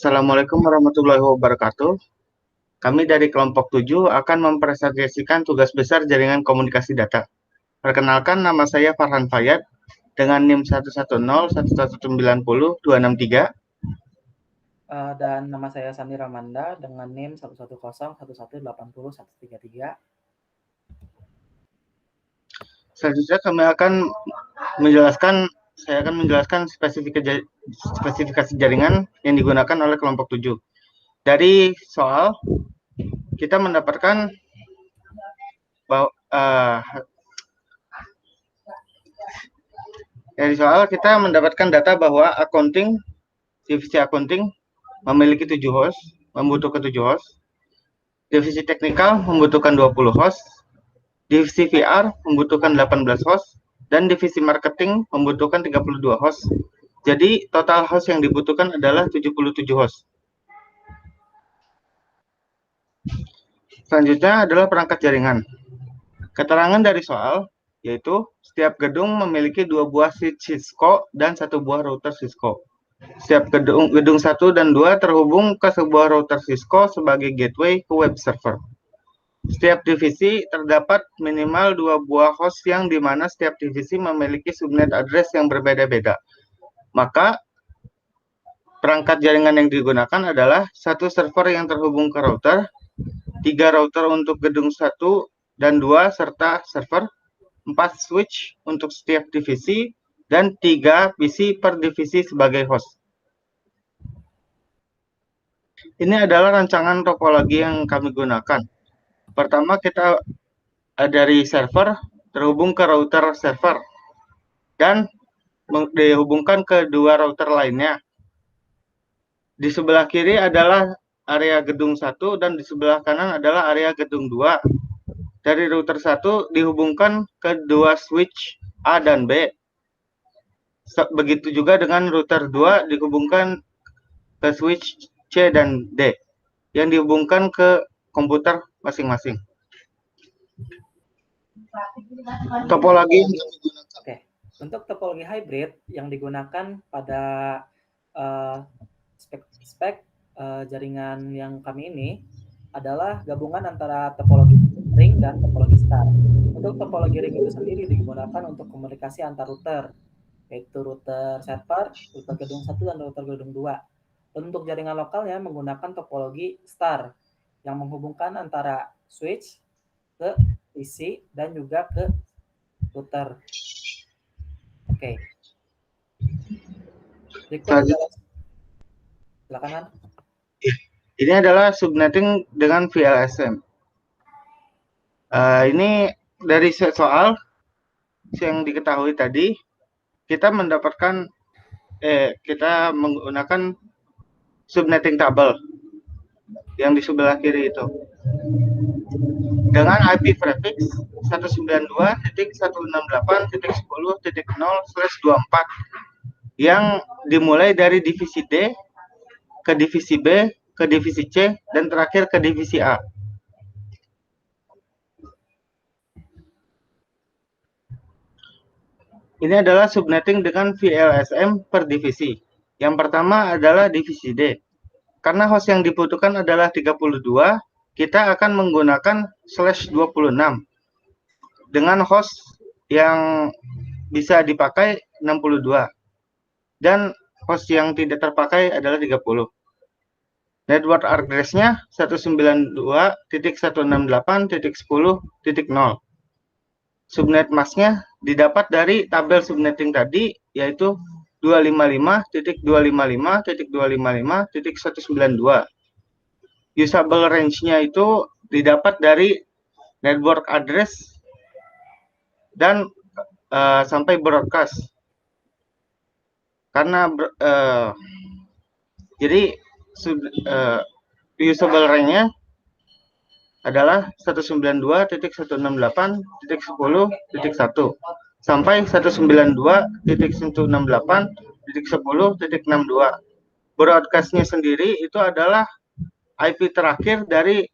Assalamualaikum warahmatullahi wabarakatuh. Kami dari kelompok 7 akan mempresentasikan tugas besar jaringan komunikasi data. Perkenalkan, nama saya Farhan Fayad dengan NIM 1101190-263. Dan nama saya Sandi Ramanda dengan NIM 11011801333. Selanjutnya saya akan menjelaskan spesifikasi jaringan yang digunakan oleh kelompok 7. Dari soal kita mendapatkan bahwa data bahwa divisi accounting memiliki 7 host, membutuhkan 7 host. Divisi teknikal membutuhkan 20 host. Divisi VR membutuhkan 18 host dan divisi marketing membutuhkan 32 host. Jadi total host yang dibutuhkan adalah 77 host. Selanjutnya adalah perangkat jaringan. Keterangan dari soal yaitu setiap gedung memiliki 2 buah switch Cisco dan 1 buah router Cisco. Setiap gedung 1 dan 2 terhubung ke sebuah router Cisco sebagai gateway ke web server. Setiap divisi terdapat minimal 2 buah host yang dimana setiap divisi memiliki subnet address yang berbeda-beda. Maka perangkat jaringan yang digunakan adalah 1 server yang terhubung ke router, 3 router untuk gedung 1 dan 2 serta server, 4 switch untuk setiap divisi, dan 3 PC per divisi sebagai host. Ini adalah rancangan topologi yang kami gunakan. Pertama, kita dari server terhubung ke router server dan dihubungkan ke 2 router lainnya. Di sebelah kiri adalah area gedung 1 dan di sebelah kanan adalah area gedung 2. Dari router 1 dihubungkan ke 2 switch A dan B. Begitu juga dengan router 2 dihubungkan ke switch C dan D yang dihubungkan ke komputer masing-masing. Topologi yang digunakan. Oke, untuk topologi hybrid yang digunakan pada spek jaringan yang kami ini adalah gabungan antara topologi ring dan topologi star. Untuk topologi ring itu sendiri digunakan untuk komunikasi antar router, yaitu router server, router gedung 1 dan router gedung 2. Dan untuk jaringan lokalnya menggunakan topologi star yang menghubungkan antara switch ke PC dan juga ke router. Oke. Silakan. Ini adalah subnetting dengan VLSM. Ini dari soal yang diketahui tadi, kita menggunakan subnetting table yang di sebelah kiri itu dengan IP prefix 192.168.10.0/24 yang dimulai dari divisi D ke divisi B ke divisi C dan terakhir ke divisi A. Ini adalah subnetting dengan VLSM per divisi. Yang pertama adalah divisi D. Karena host yang dibutuhkan adalah 32, kita akan menggunakan /26 dengan host yang bisa dipakai 62 dan host yang tidak terpakai adalah 30. Network address-nya 192.168.10.0. Subnet mask-nya didapat dari tabel subnetting tadi, yaitu 255.255.255.192. Usable range-nya itu didapat dari network address dan sampai broadcast. Karena jadi usable range-nya adalah 192.168.10.1 sampai 192.168.10.62. Broadcast-nya sendiri itu adalah IP terakhir dari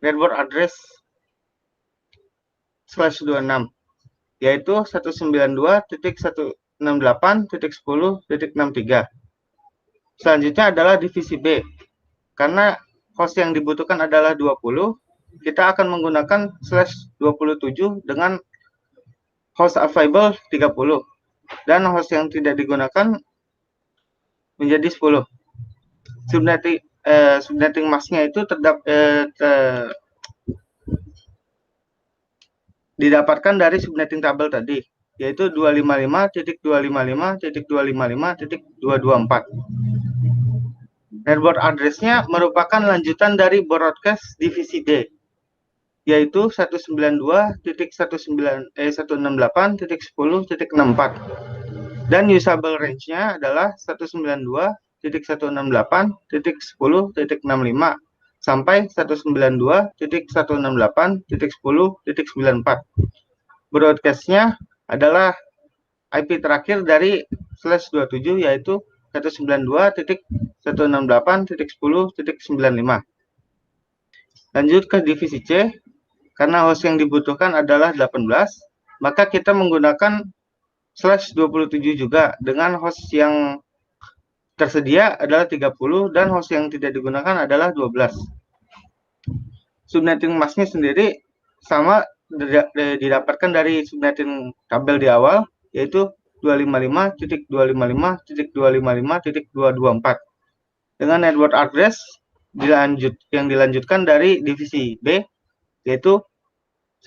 network address /26 yaitu 192.168.10.63. Selanjutnya adalah divisi B. Karena host yang dibutuhkan adalah 20, kita akan menggunakan /27 dengan host available 30 dan host yang tidak digunakan menjadi 10. Subnetting masknya itu didapatkan dari subnetting tabel tadi, yaitu 255.255.255.224. Network address-nya merupakan lanjutan dari broadcast divisi D, yaitu 192.168.10.64, dan usable range-nya adalah 192.168.10.65 sampai 192.168.10.94. Broadcast-nya adalah IP terakhir dari /27, yaitu 192.168.10.95. Lanjut ke divisi C. Karena host yang dibutuhkan adalah 18, maka kita menggunakan /27 juga dengan host yang tersedia adalah 30 dan host yang tidak digunakan adalah 12. Subnetting masknya sendiri sama didapatkan dari subnetting tabel di awal, yaitu 255.255.255.224 dengan network address yang dilanjutkan dari divisi B, yaitu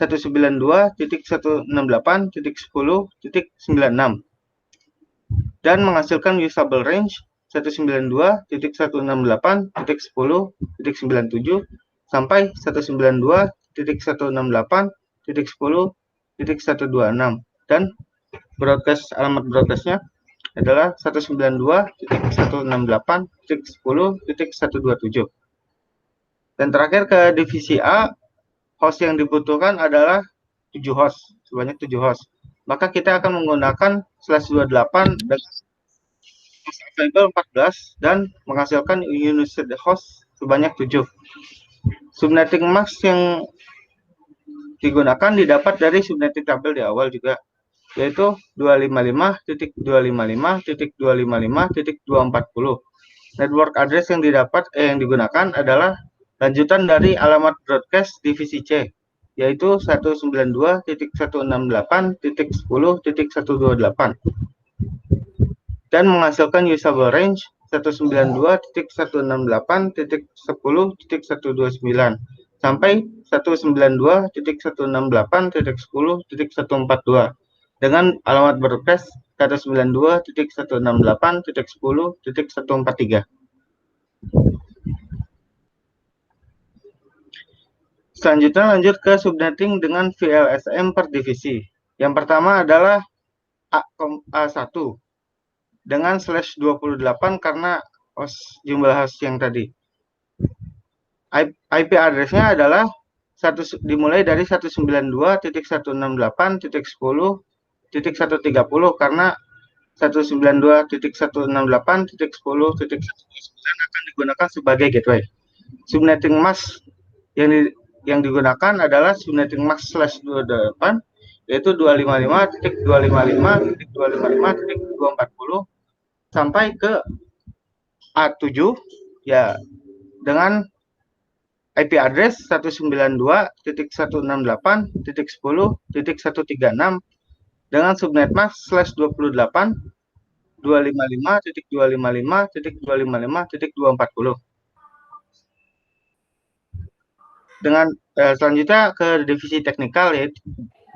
192.168.10.96 dan menghasilkan usable range 192.168.10.97 sampai 192.168.10.126 dan alamat broadcast-nya adalah 192.168.10.127. Dan terakhir ke divisi A, host yang dibutuhkan adalah 7 host, sebanyak 7 host. Maka kita akan menggunakan /28 dengan host available 14 dan menghasilkan unit host sebanyak 7. Subnetting mask yang digunakan didapat dari subnetting tabel di awal juga, yaitu 255.255.255.240. Network address yang digunakan adalah lanjutan dari alamat broadcast divisi C, yaitu 192.168.10.128 dan menghasilkan usable range 192.168.10.129 sampai 192.168.10.142 dengan alamat broadcast 192.168.10.143. Selanjutnya lanjut ke subnetting dengan VLSM per divisi. Yang pertama adalah A1 dengan /28 karena jumlah host yang tadi. IP address-nya adalah dimulai dari 192.168.10.130 karena 192.168.10.129 akan digunakan sebagai gateway. Subnetting mask yang digunakan adalah subnetting mask /28, yaitu 255.255.255.240 sampai ke A7 ya dengan IP address 192.168.10.136 dengan subnet mask /28 255.255.255.240. Dengan selanjutnya ke divisi teknikal, yaitu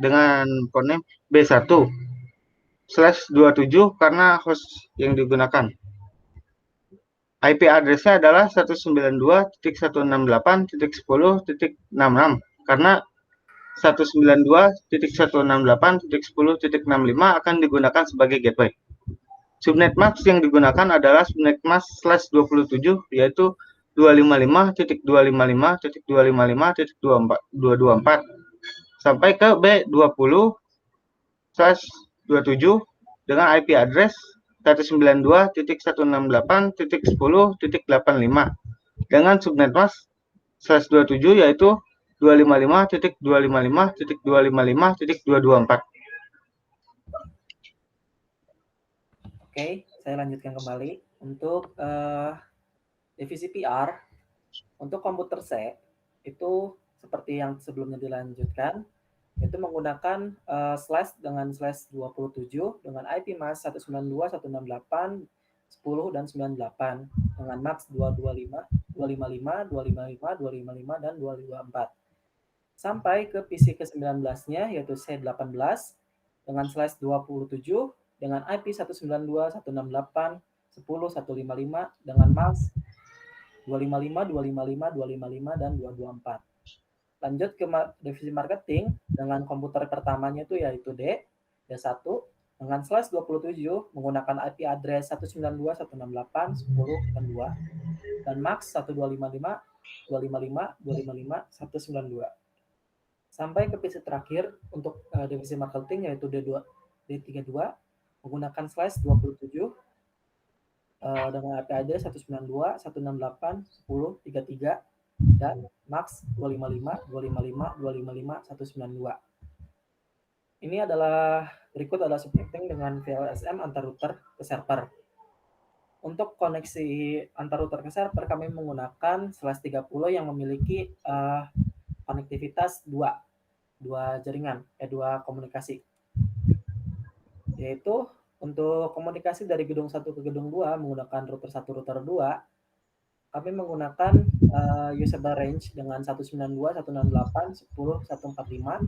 dengan port name B1/27 karena host yang digunakan. IP address-nya adalah 192.168.10.66 karena 192.168.10.65 akan digunakan sebagai gateway. Subnet mask yang digunakan adalah subnet mask /27, yaitu 255.255.255.224 sampai ke B20/27 dengan IP address 192.168.10.85 dengan subnet mask /27 yaitu 255.255.255.224. Oke, saya lanjutkan kembali Untuk divisi PR, untuk komputer C itu seperti yang sebelumnya dilanjutkan, itu menggunakan slash dengan slash 27 dengan IP mask 192, 168, 10 dan 98 dengan max 225, 255, 255, 255 dan 254. Sampai ke PC ke-19-nya yaitu C18 dengan slash 27 dengan IP 192, 168, 10, 155 dengan max 255, 255, 255 dan 224. Lanjut ke divisi marketing dengan komputer pertamanya itu yaitu D1 dengan slash 27 menggunakan IP address 192, 168, 10 dan 2 dan max 1255, 255, 255, 192. Sampai ke PC terakhir untuk divisi marketing yaitu D32 menggunakan slash 27 dengan IP address 192, 168, 10, 33 dan max 255, 255, 255, 192. Ini adalah berikut adalah subnetting dengan VLSM antar router ke server. Untuk koneksi antar router ke server kami menggunakan slash 30 yang memiliki konektivitas dua jaringan, dua komunikasi. Yaitu untuk komunikasi dari gedung 1 ke gedung 2 menggunakan router 1, router 2, kami menggunakan usable range dengan 192, 168, 10, 145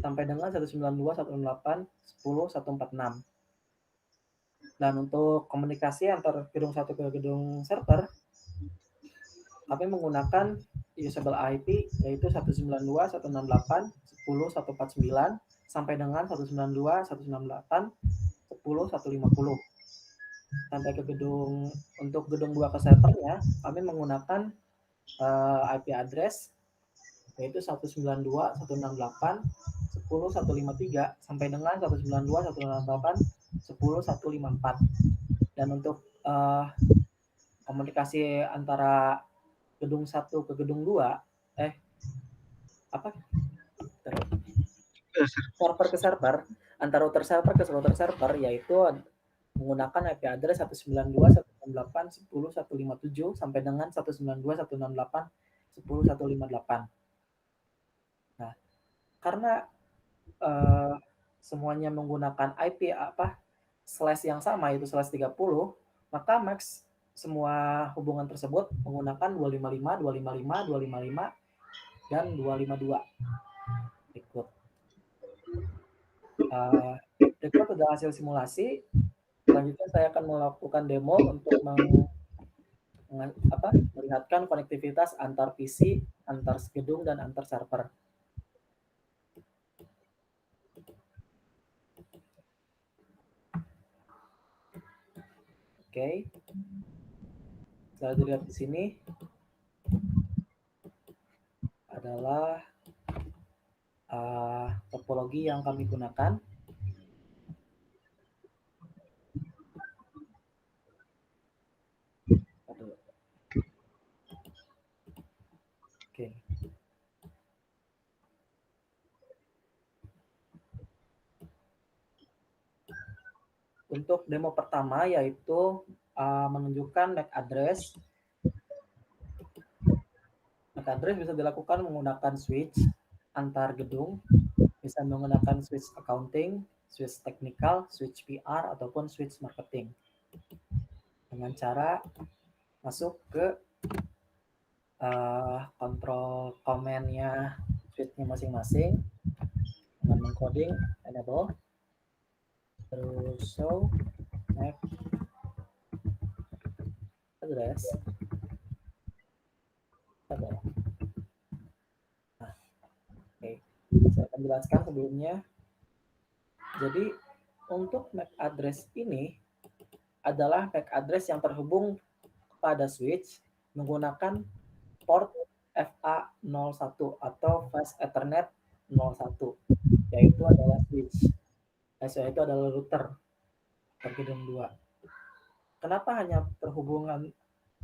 sampai dengan 192, 168, 10, 146. Dan untuk komunikasi antar gedung 1 ke gedung server, kami menggunakan usable IP yaitu 192, 168, 10, 149 sampai dengan 192, 168, 10, 150. Sampai ke gedung untuk gedung 2 ke servernya, kami menggunakan IP address yaitu 192, 168, 10, 153 sampai dengan 192, 168, 10, 154. Dan untuk komunikasi antara gedung 1 ke gedung 2 server ke server, antara router server ke router server yaitu menggunakan IP address 192, 168, 10, 157 sampai dengan 192, 168, 10, 158. Nah, karena semuanya menggunakan IP slash yang sama yaitu slash 30, maka max semua hubungan tersebut menggunakan 255, 255, 255 dan 252. Berikut. Berikut adalah hasil simulasi. Selanjutnya saya akan melakukan demo untuk melihatkan konektivitas antar PC, antar gedung, dan antar server. Oke. Bisa dilihat di sini adalah topologi yang kami gunakan. Oke. Untuk demo pertama yaitu menunjukkan MAC address. MAC address bisa dilakukan menggunakan switch antar gedung, bisa menggunakan switch accounting, switch technical, switch PR, ataupun switch marketing. Dengan cara masuk ke kontrol command-nya switch-nya masing-masing dengan mengcoding enable, terus show MAC address. Nah, oke. Saya akan jelaskan sebelumnya. Jadi untuk MAC address ini adalah MAC address yang terhubung kepada switch menggunakan port FA01 atau Fast Ethernet 01, yaitu adalah switch, yaitu adalah router ke gedung 2. Kenapa hanya terhubungan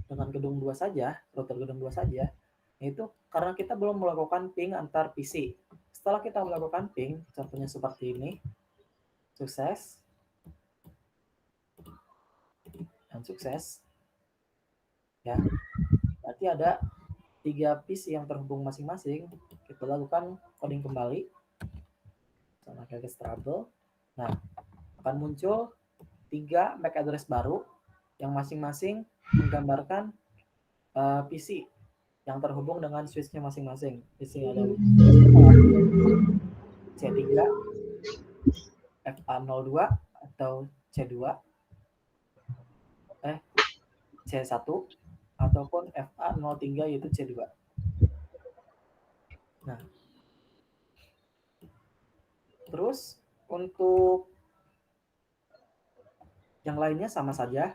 dengan gedung 2 saja, router gedung 2 saja? Itu karena kita belum melakukan ping antar PC. Setelah kita melakukan ping, contohnya seperti ini, sukses, dan sukses, ya. Berarti ada 3 PC yang terhubung masing-masing. Kita lakukan coding kembali sama kayak trouble. Nah, akan muncul 3 MAC address baru yang masing-masing menggambarkan PC yang terhubung dengan switch-nya masing-masing. Di sini ada C3, FA02 atau C2, C1 ataupun FA03 yaitu C2. Nah, terus untuk yang lainnya sama saja.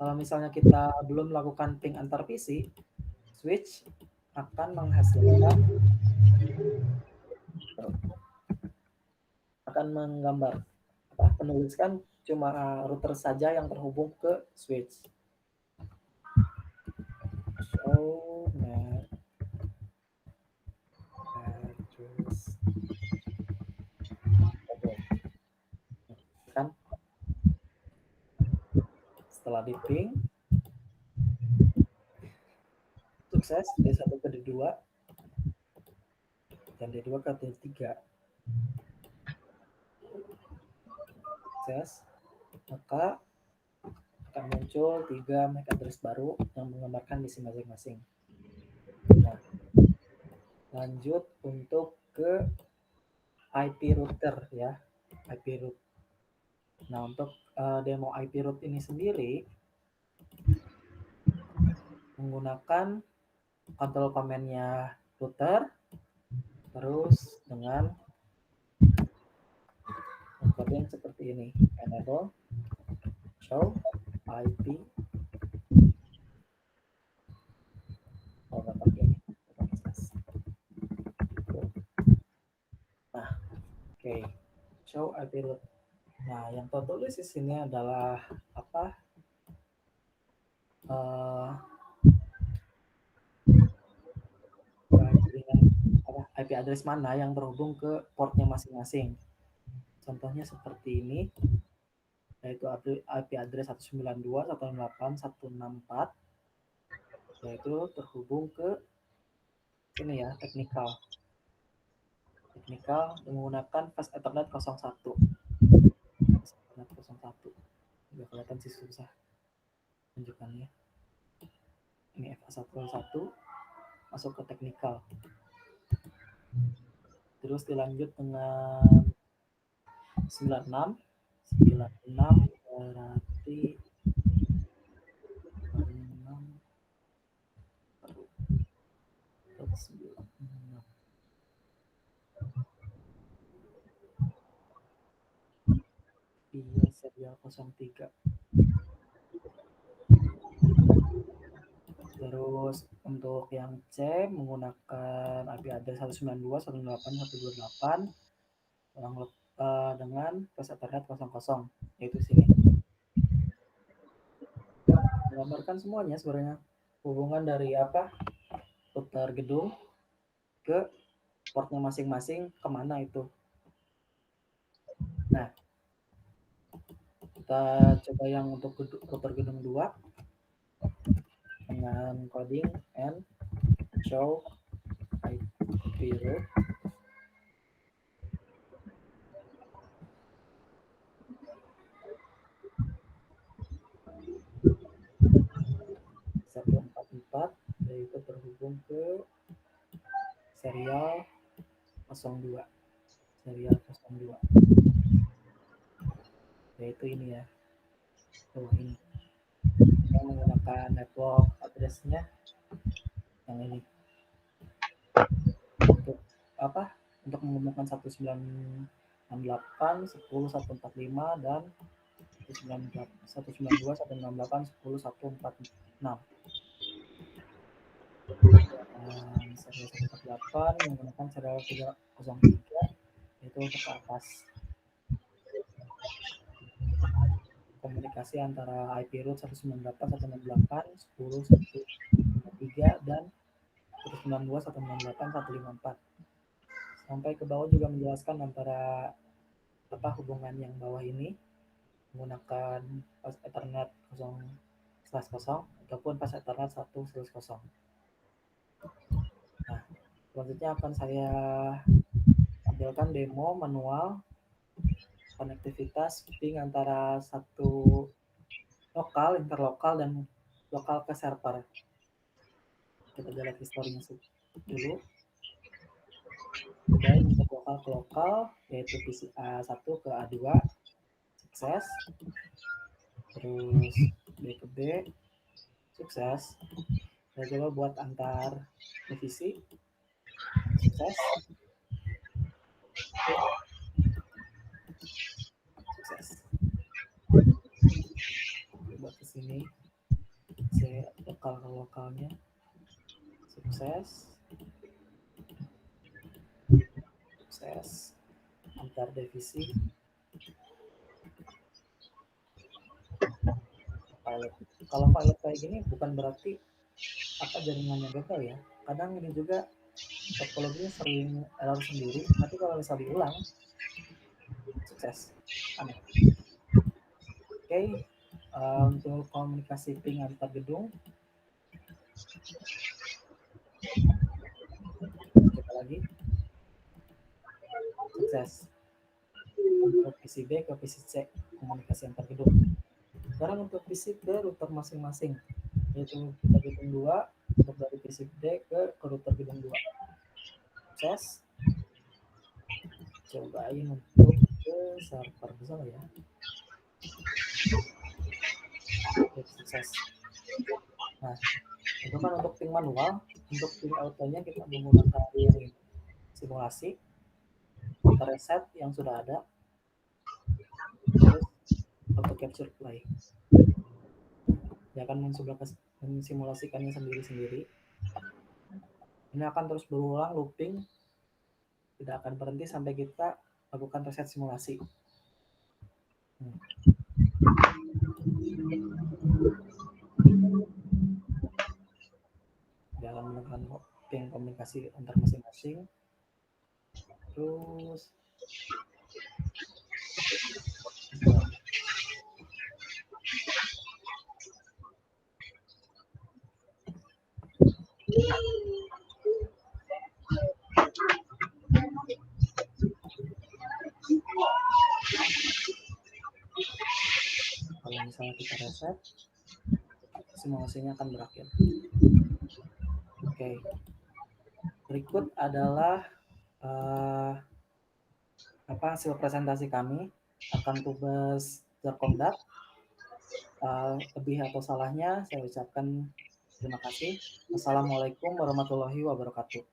Kalau misalnya kita belum melakukan ping antar PC, switch akan menghasilkan akan menggambar menuliskan cuma router saja yang terhubung ke switch. So, NAT address kan setelah di ping sukses D1 ke D2 dan D2 ke D3 sukses, maka akan muncul 3 MAC address baru yang menggambarkan misi masing-masing. Nah, lanjut untuk ke IP router ya, IP root. Nah, untuk demo IP root ini sendiri menggunakan kontrol command-nya router terus dengan encoding seperti ini, enable show IP pakai ini. Nah, oke, show IP root. Nah, yang tertulis di sini adalah apa? IP address mana yang terhubung ke portnya masing-masing. Contohnya seperti ini, yaitu IP address 192.168.164, yaitu terhubung ke sini ya, technical menggunakan fast ethernet 01. Fast ethernet 01. Udah kelihatan sih susah tunjukannya. Ini FA101 masuk ke technical. Terus dilanjut dengan 96 berarti 96 iya serial 03. Terus untuk yang C menggunakan IP address 192.168.128 dengan fast ethernet 00, yaitu sini. Menggambarkan semuanya sebenarnya hubungan dari router gedung ke portnya masing-masing kemana itu. Nah, kita coba yang untuk router gedung 2 dengan coding and show IP root. Satu 44 yaitu terhubung ke serial 02 yaitu ini ya, ini yang menggunakan network address-nya yang ini untuk untuk menggunakan 192.168.10.145 dan 192.168.10.146. Dan serial 148 menggunakan serial 303 yaitu untuk ke atas. Komunikasi antara IP root 198.168.10.153 dan 192.168.154. Sampai ke bawah juga menjelaskan antara hubungan yang bawah ini menggunakan fast ethernet 1/0 ataupun pas ethernet 1/0. Nah, selanjutnya akan saya tampilkan demo manual konektivitas ping antara satu lokal, interlokal, dan lokal ke server. Kita lihat historinya dulu. Kemudian untuk lokal ke lokal, yaitu PC A1 ke A2, sukses. Terus B ke B, sukses. Saya coba buat antar divisi, sukses. Sukses. Buat ke sini, saya lokal ke lokalnya, sukses. Sukses. Antar divisi, pilot. Kalau pilot kayak gini bukan berarti apa jaringannya gagal ya. Kadang ini juga topologinya sering error sendiri, tapi kalau misal diulang, sukses. Aneh. Oke, untuk komunikasi ping antar gedung, coba lagi, sukses. Untuk PC B ke PC C, komunikasi antar gedung. Sekarang untuk PC ke router masing-masing, yaitu kita gedung 2, untuk dari PC D ke router gedung 2. Sukses. Cobain untuk ke server, bisa nggak ya? Oke, sukses. Nah, itu kan untuk ping manual. Untuk ping autonya kita menggunakan simulasi. Kita reset yang sudah ada. Terus auto capture play. Dia akan mensimulasikannya sendiri-sendiri. Ini akan terus berulang looping, tidak akan berhenti sampai kita lakukan reset simulasi. Dia akan menekan ping komunikasi antar masing-masing. Terus kalau misalnya kita reset, simulasinya akan berakhir. Oke. Berikut adalah hasil presentasi kami akan Tubes Jarkomdat. Lebih atau salahnya saya ucapkan terima kasih. Wassalamualaikum warahmatullahi wabarakatuh.